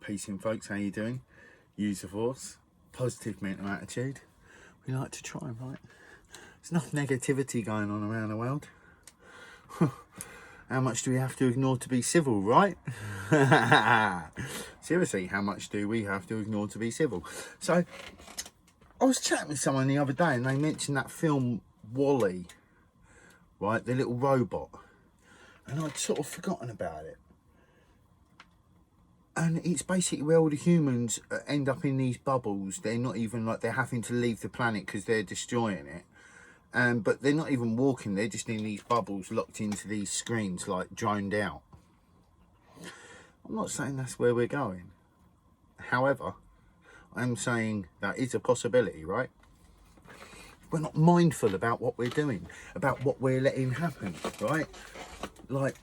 Peace in, folks. How you doing? Use the force. Positive mental attitude. We like to try, right? There's enough negativity going on around the world. How much do we have to ignore to be civil, right? Seriously, how much do we have to ignore to be civil? So, I was chatting with someone the other day and they mentioned that film Wall-E, right? The little robot. And I'd sort of forgotten about it. And it's basically where all the humans end up in these bubbles. They're not even like they're having to leave the planet because they're destroying it. But they're not even walking. They're just in these bubbles locked into these screens, like droned out. I'm not saying that's where we're going. However, I'm saying that is a possibility, right? We're not mindful about what we're doing, about what we're letting happen, right? Like,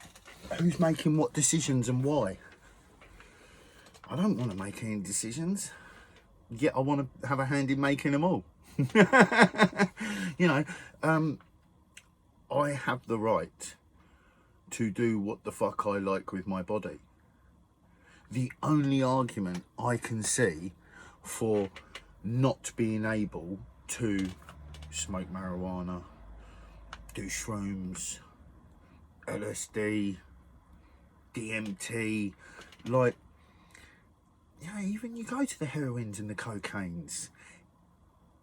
who's making what decisions and why? I don't want to make any decisions, yet I want to have a hand in making them all. You know, I have the right to do what the fuck I like with my body. The only argument I can see for not being able to smoke marijuana, do shrooms, LSD, DMT, like, yeah, even you go to the heroines and the cocaines,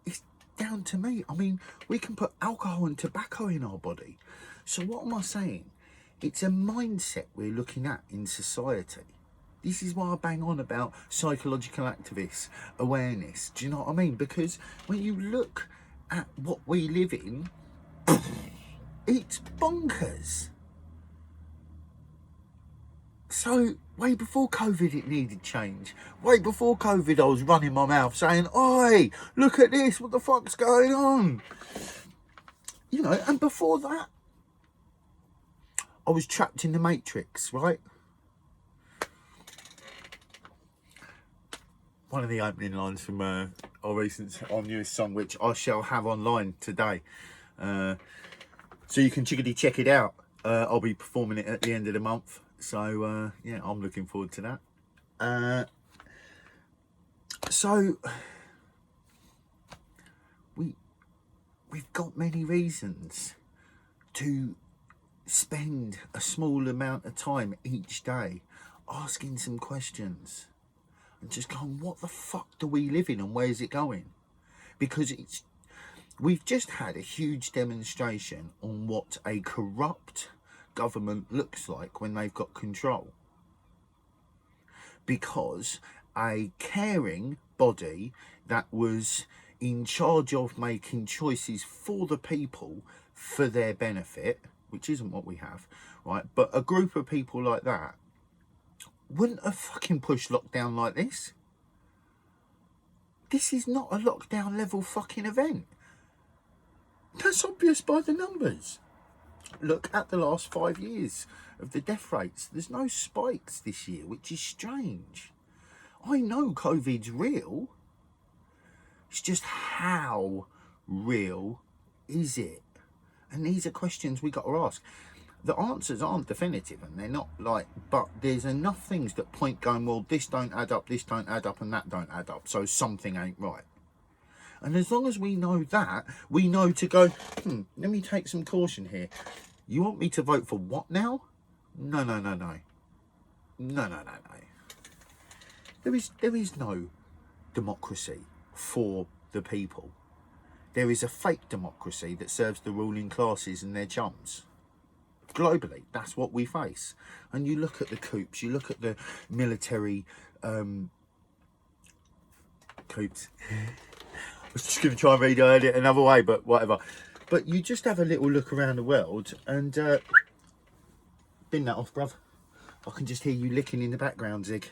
it's down to me. I mean, we can put alcohol and tobacco in our body. So what am I saying? It's a mindset we're looking at in society. This is why I bang on about psychological activists, awareness. Do you know what I mean? Because when you look at what we live in, it's bonkers. So, way before COVID it needed change. Way before COVID I was running my mouth saying, "Oi, look at this, what the fuck's going on?" You know, and before that, I was trapped in the Matrix, right? One of the opening lines from our newest song, which I shall have online today. So you can check it out. I'll be performing it at the end of the month. So, yeah, I'm looking forward to that. So, we've got many reasons to spend a small amount of time each day asking some questions and just going, what the fuck do we live in and where's it going? Because we've just had a huge demonstration on what a corrupt government looks like when they've got control, because a caring body that was in charge of making choices for the people for their benefit, which isn't what we have, right? But a group of people like that wouldn't have fucking pushed lockdown like this. This is not a lockdown level fucking event. That's obvious by the numbers. Look at the last 5 years of the death rates. There's no spikes this year, which is strange. I know COVID's real. It's just how real is it? And these are questions we got to ask. The answers aren't definitive and they're not like, but there's enough things that point going, well, this don't add up, and that don't add up. So something ain't right. And as long as we know that, we know to go, let me take some caution here. You want me to vote for what now? No. There is no democracy for the people. There is a fake democracy that serves the ruling classes and their chums. Globally, that's what we face. And you look at the coups, you look at the military coups. I was just going to try and read it another way, but whatever. But you just have a little look around the world and bin that off, bruv. I can just hear you licking in the background, Zig.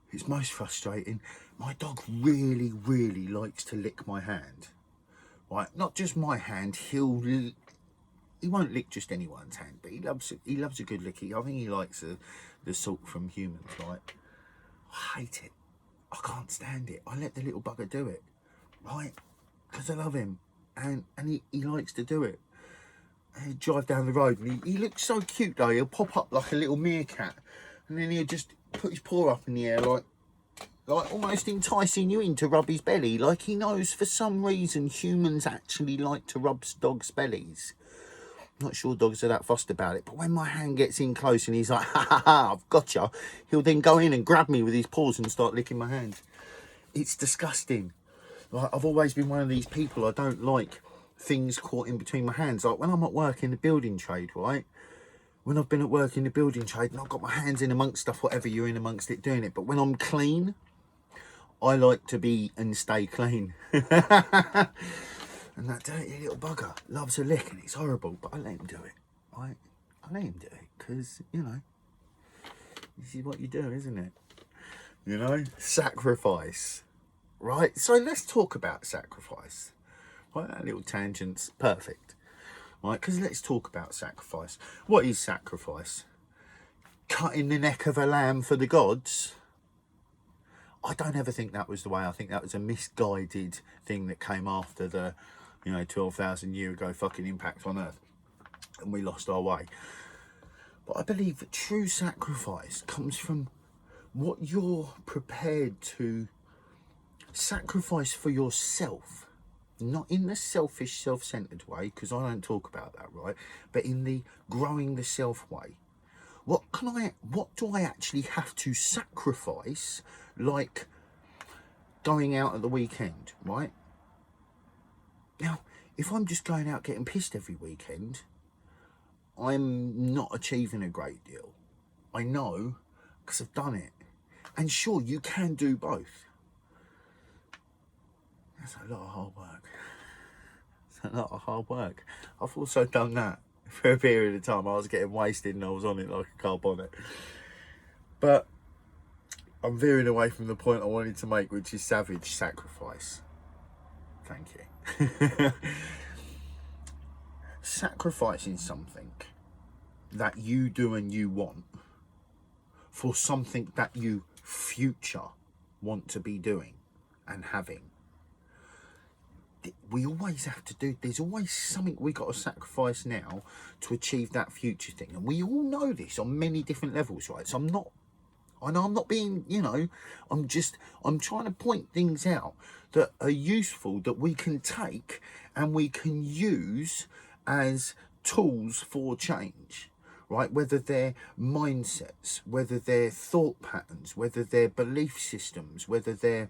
It's most frustrating. My dog really, really likes to lick my hand. Right, not just my hand. He won't lick just anyone's hand, but he loves a good licky. I think he likes the salt from humans, right? I hate it. I can't stand it. I let the little bugger do it, right? Because I love him. And he likes to do it. And he'll drive down the road and he looks so cute though. He'll pop up like a little meerkat and then he'll just put his paw up in the air like almost enticing you in to rub his belly, like he knows for some reason humans actually like to rub dogs' bellies. Not sure dogs are that fussed about it, but when my hand gets in close and he's like, ha ha ha, I've gotcha, he'll then go in and grab me with his paws and start licking my hand. It's disgusting. Like, I've always been one of these people, I don't like things caught in between my hands. Like when I'm at work in the building trade, right? When I've been at work in the building trade and I've got my hands in amongst stuff, whatever you're in amongst it, doing it. But when I'm clean, I like to be and stay clean. And that dirty little bugger loves a lick and it's horrible, but I let him do it, right? I let him do it because, you know, this is what you do, isn't it? You know, sacrifice, right? So let's talk about sacrifice. Right, that little tangent's perfect, right? Because let's talk about sacrifice. What is sacrifice? Cutting the neck of a lamb for the gods? I don't ever think that was the way. I think that was a misguided thing that came after the, you know, 12,000 year ago fucking impact on Earth, and we lost our way. But I believe that true sacrifice comes from what you're prepared to sacrifice for yourself, not in the selfish, self-centered way, because I don't talk about that, right? But in the growing the self way. What do I actually have to sacrifice, like going out at the weekend, right? Now, if I'm just going out getting pissed every weekend, I'm not achieving a great deal. I know, because I've done it. And sure, you can do both. That's a lot of hard work. It's a lot of hard work. I've also done that for a period of time. I was getting wasted and I was on it like a car bonnet. But I'm veering away from the point I wanted to make, which is savage sacrifice. Thank you. Sacrificing something that you do and you want for something that you future want to be doing and having. We always have to do, there's always something we got to sacrifice now to achieve that future thing. And we all know this on many different levels, right? So I'm not being, you know, I'm trying to point things out that are useful, that we can take and we can use as tools for change, right? Whether they're mindsets, whether they're thought patterns, whether they're belief systems, whether they're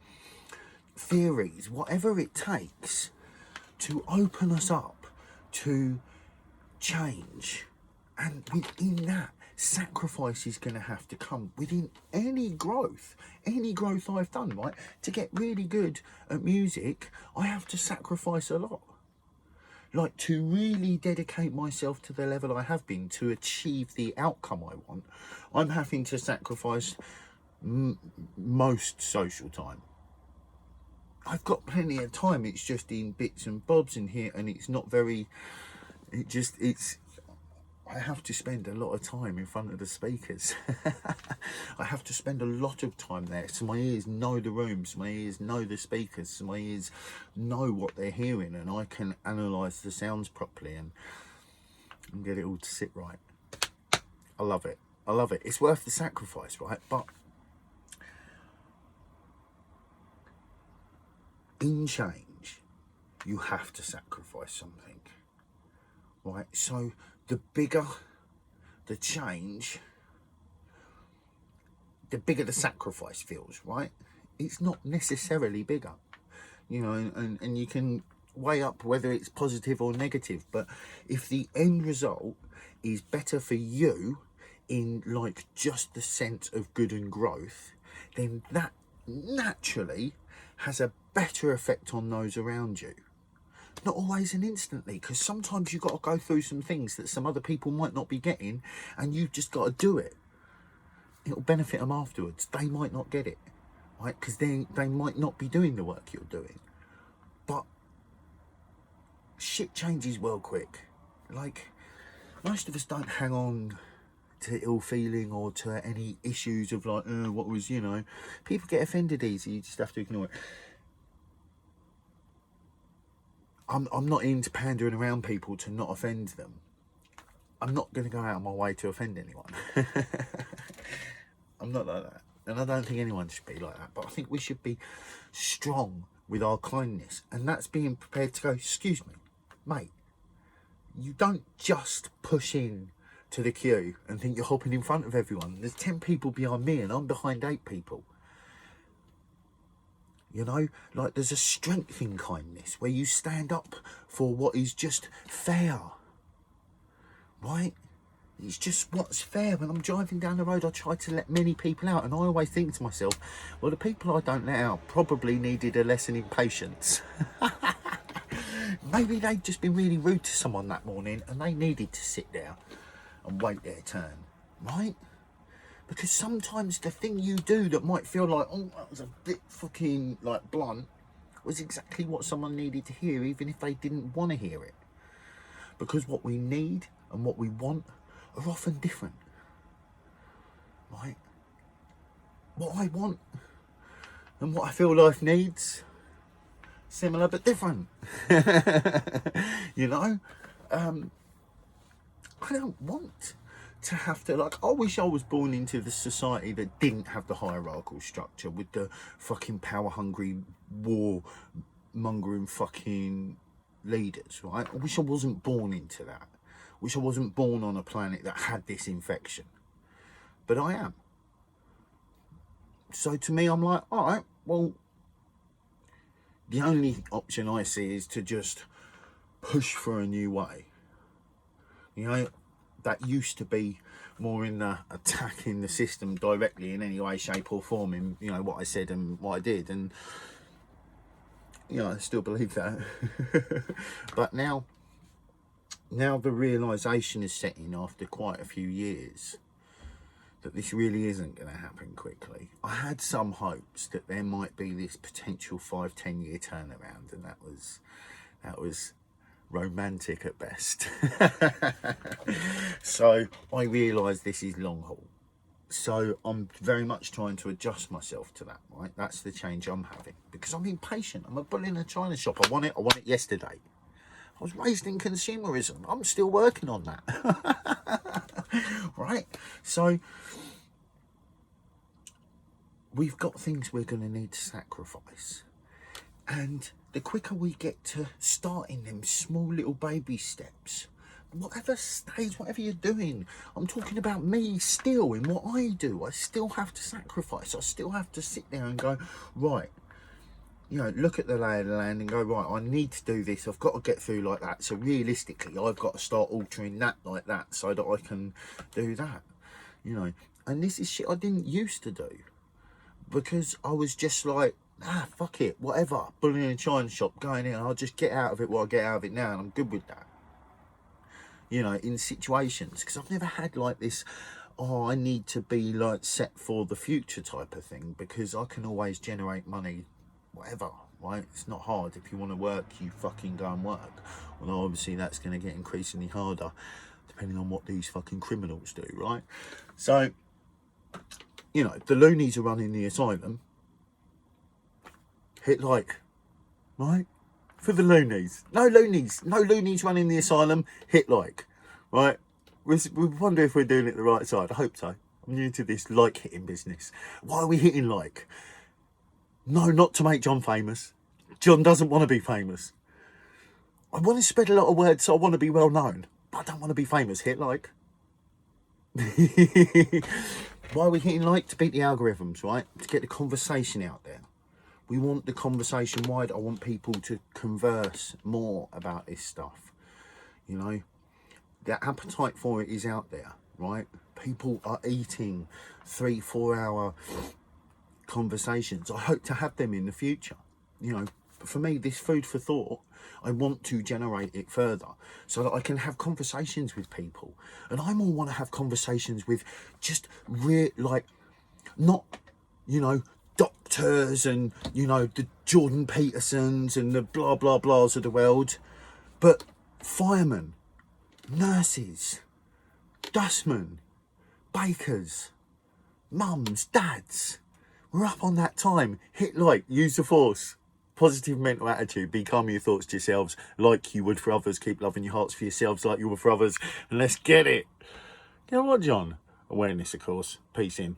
theories, whatever it takes to open us up to change. And within that, sacrifice is going to have to come within any growth I've done, right? To get really good at music, I have to sacrifice a lot. Like, to really dedicate myself to the level I have been to achieve the outcome I want, I'm having to sacrifice most social time. I've got plenty of time, it's just in bits and bobs in here, and it's not very, I have to spend a lot of time in front of the speakers. I have to spend a lot of time there, so my ears know the rooms, my ears know the speakers, so my ears know what they're hearing, and I can analyse the sounds properly and get it all to sit right. I love it. I love it. It's worth the sacrifice, right? But in change, you have to sacrifice something, right? So the bigger the change, the bigger the sacrifice feels, right? It's not necessarily bigger, you know, and you can weigh up whether it's positive or negative, but if the end result is better for you in like just the sense of good and growth, then that naturally has a better effect on those around you. Not always and instantly, because sometimes you've got to go through some things that some other people might not be getting, and you've just got to do it. It'll benefit them afterwards. They might not get it, right? Because they might not be doing the work you're doing. But shit changes well quick. Like, most of us don't hang on to ill feeling or to any issues of like, what was, you know, people get offended easy, you just have to ignore it. I'm not into pandering around people to not offend them. I'm not going to go out of my way to offend anyone. I'm not like that. And I don't think anyone should be like that. But I think we should be strong with our kindness. And that's being prepared to go, excuse me, mate, you don't just push in to the queue and think you're hopping in front of everyone. There's 10 people behind me and I'm behind 8 people. You know, like there's a strength in kindness where you stand up for what is just fair, right? It's just what's fair. When I'm driving down the road, I try to let many people out, and I always think to myself, well, the people I don't let out probably needed a lesson in patience. Maybe they'd just been really rude to someone that morning and they needed to sit there and wait their turn, right? Because sometimes the thing you do that might feel like, oh, that was a bit fucking like blunt, was exactly what someone needed to hear, even if they didn't want to hear it. Because what we need and what we want are often different, right? What I want and what I feel life needs, similar but different. You know, I don't want to have to, like, I wish I was born into the society that didn't have the hierarchical structure with the fucking power hungry war mongering fucking leaders, right? I wish I wasn't born into that. I wish I wasn't born on a planet that had this infection, but I am. So to me, I'm like, all right, well, the only option I see is to just push for a new way. You know, that used to be more in the attacking the system directly in any way, shape or form in, you know, what I said and what I did. And, you know, I still believe that. But now the realisation is setting after quite a few years that this really isn't going to happen quickly. I had some hopes that there might be this potential 5-10 year turnaround, and that was romantic at best. So I realise this is long haul. So I'm very much trying to adjust myself to that, right? That's the change I'm having, because I'm impatient. I'm a bull in a china shop. I want it yesterday. I was raised in consumerism. I'm still working on that. Right? So we've got things we're going to need to sacrifice. And the quicker we get to starting them small little baby steps, whatever stage, whatever you're doing, I'm talking about me still in what I do. I still have to sacrifice. I still have to sit there and go, right, you know, look at the lay of the land and go, right, I need to do this. I've got to get through like that. So realistically, I've got to start altering that like that so that I can do that, you know. And this is shit I didn't used to do, because I was just like, fuck it, whatever, bullying in a china shop, going in, I'll just get out of it what I get out of it now, and I'm good with that. You know, in situations, because I've never had like this, oh, I need to be like set for the future type of thing, because I can always generate money, whatever, right? It's not hard. If you want to work, you fucking go and work. Although obviously that's going to get increasingly harder, depending on what these fucking criminals do, right? So, you know, the loonies are running the asylum. Hit like, right? For the loonies. No loonies running the asylum. Hit like, right? We wonder if we're doing it the right side. I hope so. I'm new to this like hitting business. Why are we hitting like? No, not to make John famous. John doesn't want to be famous. I want to spread a lot of words, so I want to be well known, but I don't want to be famous. Hit like. Why are we hitting like? To beat the algorithms, right? To get the conversation out there. We want the conversation wide. I want people to converse more about this stuff. You know, the appetite for it is out there, right? People are eating 3-4 hour conversations. I hope to have them in the future. You know, for me, this food for thought, I want to generate it further so that I can have conversations with people. And I more want to have conversations with just like, not, you know, doctors and, you know, the Jordan Petersons and the blah blah blahs of the world, but firemen, nurses, dustmen, bakers, mums, dads. We're up on that time. Hit like, use the force. Positive mental attitude. Be calm in your thoughts to yourselves like you would for others. Keep loving your hearts for yourselves like you would for others. And let's get it. You know what, John? Awareness, of course. Peace in.